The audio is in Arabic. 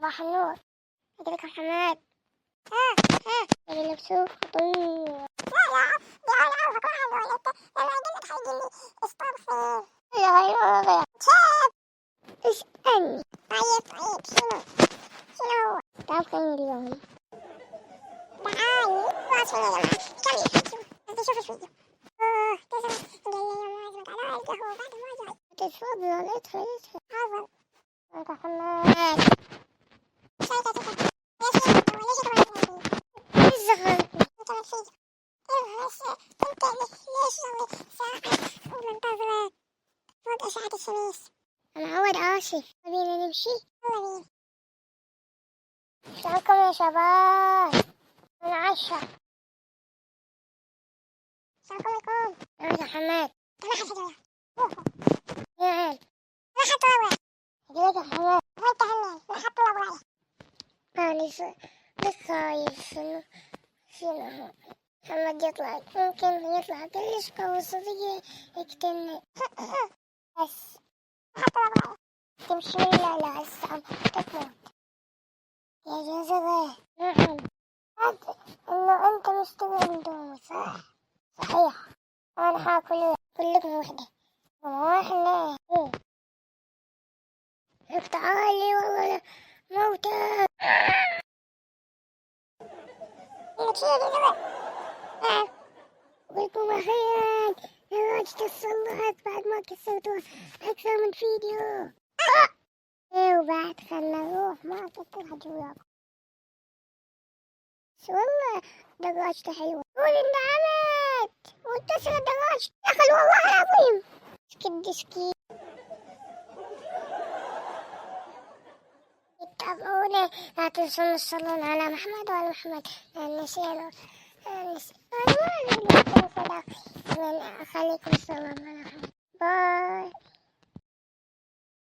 صباح النور. ازيك يا محمد؟ اللي لبسوه خطير. لا يا اسألني. طيب شنو هو؟ تعرفين اليوم؟ تعالي واصلي يا جماعة. كملي شوف الفيديو. تفضل ادخل. حاضر. انت حماد. فوق أشعة الشمس. أنا عود آسف. خلينا نمشي. يلا بينا. شلونكم يا شباب؟ من 10. السلام عليكم. يا حماد. ما حد يجي. يا حماد. وانت همين. ما حد طلع عليه. لسه شنو محمد يطلع. ممكن يطلع كلش قوي صدق يقتلني. بس تمشي لا الساعة تموت يا جزرة. نعم. إنه أنت مستوي من صح؟ صحيح. أنا حاكل كلكم وحدة. واحنا تعالي والله موتى. قلتوا أخيرا دراجة الصلاة بعد ما كسرتوها أكثر من فيديو. وبعد خلنا نروح ما كسرها جواب. بس والله دراجته حلوة. قول إن عمت وانتشر الدراجة. دخل والله العظيم. سكيد. اتابعونا. لا تنسون الصلاة على محمد وعلى محمد. نسينا. خليكم السلام على محمد. باي.